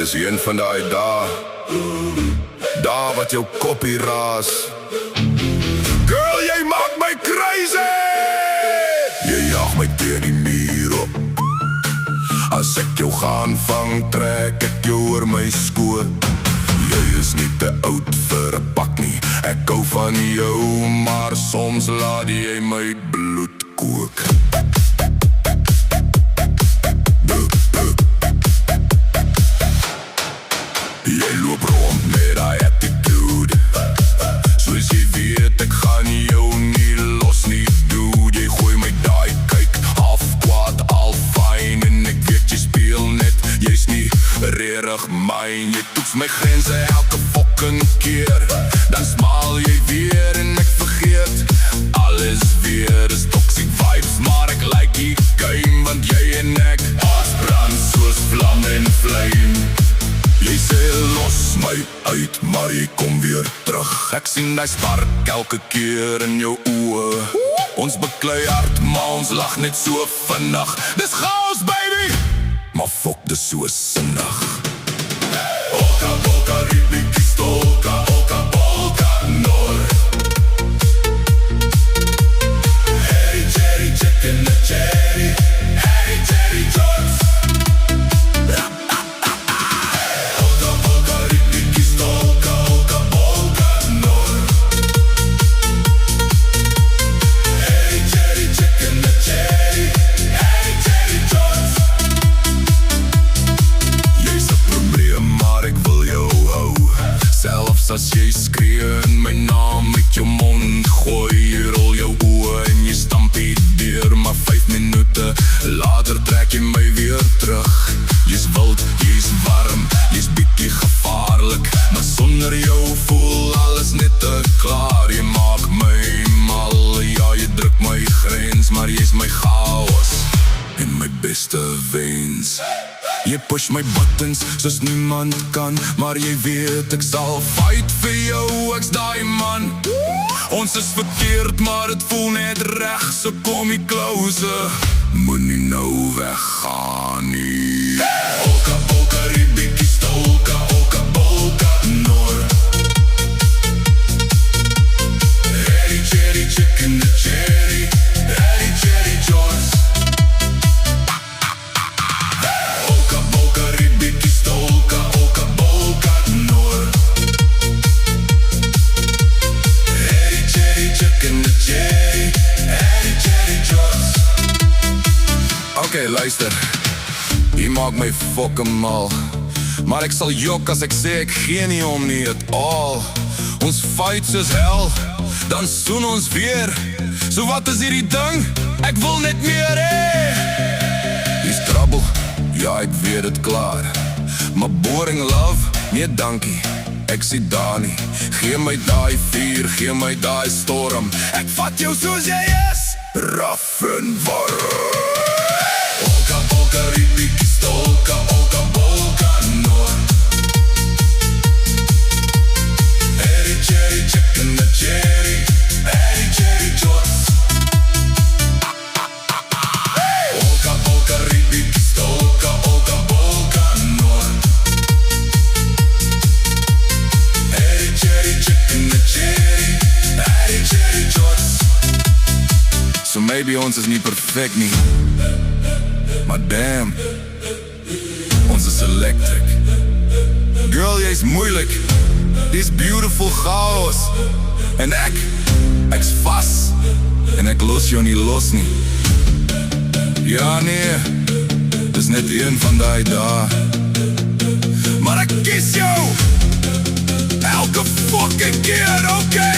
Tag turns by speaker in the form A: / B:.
A: Dis een van daai dae, daar wat jou koppie raas. Girl, jy maak my crazy. Jy jaag my teen die muur op. As ek jou gaan vang, trek ek jou oor my skoot. Jy is nie te oud vir 'n pak nie. Ek hou van jou, maar soms laat jy my bloed kook. Jy loop rond met die attitude. Soos jy weet, ek gaan jou nie los nie, dude. Jy gooi my die kyk, half kwaad, al fijn. En ek weet jy speel net, jy's nie rerig myn. Jy toets my grense elke fucking keer. Dan smaal jy weer en ek vergeet alles weer. Is toxic vibes, maar ek like die game. Want jy en ek, as brand soos vlam en vleim. Jy sê los my uit, maar jy kom weer terug. Ek sien die spark elke keer in jou oë. Ons beklei hard, maar ons lag net so vinnig. Dis chaos, baby, maar fok, dis so sinnig. Oka boka ribiki stolka, oka bolka nor. Harry Jerry chicken the cherry, Harry Jerry Jones. As jy skree in my naam met jou mond gooi, jy rol jou oë en jy stamp die deur. Maar 5 minute later trek jy my weer terug. Jy's wild, jy's warm, jy's bietjie gevaarlik, maar sonder jou voel alles net te klaar. Jy maak my mal, ja jy druk my grens, maar jy's my chaos en my beste wens. Jy push my buttons soos niemand kan, maar jy weet ek sal fight vir jou, ek's die man. Ons is verkeerd, maar het voel net reg, so kom jy closer. Moenie nou weggaan nie. Oka boka ribiki stolka, oka bolka nor. Harry Jerry chicken the cherry, Harry Jerry Jones. Oké, luister, jy maak my fucking mal, maar ek sal jok as ek sê ek gee nie om nie at all. Ons fight soos hel, dan soen ons weer. So wat is hierdie ding? Ek wil net meer Hier's trouble, ja ek weet het klaar, maar boring love, nee dankie, ek sê daar nie. Gee my die vuur, gee my die storm. Ek vat jou soos jy is, raf en warm. Oka boka ribiki stolka, oka bolka nor. Harry Jerry chicken the cherry, Harry Jerry Jones. Oka boka ribiki stolka, oka bolka nor. Harry Jerry chicken the cherry, Harry Jerry Jones. So maybe ons is nie perfect nie, maar damn, ons is electric. Girl, jy's moeilik, dis beautiful chaos. En ek's vas, en ek los jou nie los nie. Ja nee, dis net een van die dae, maar ek kies jou elke fucking keer, okay?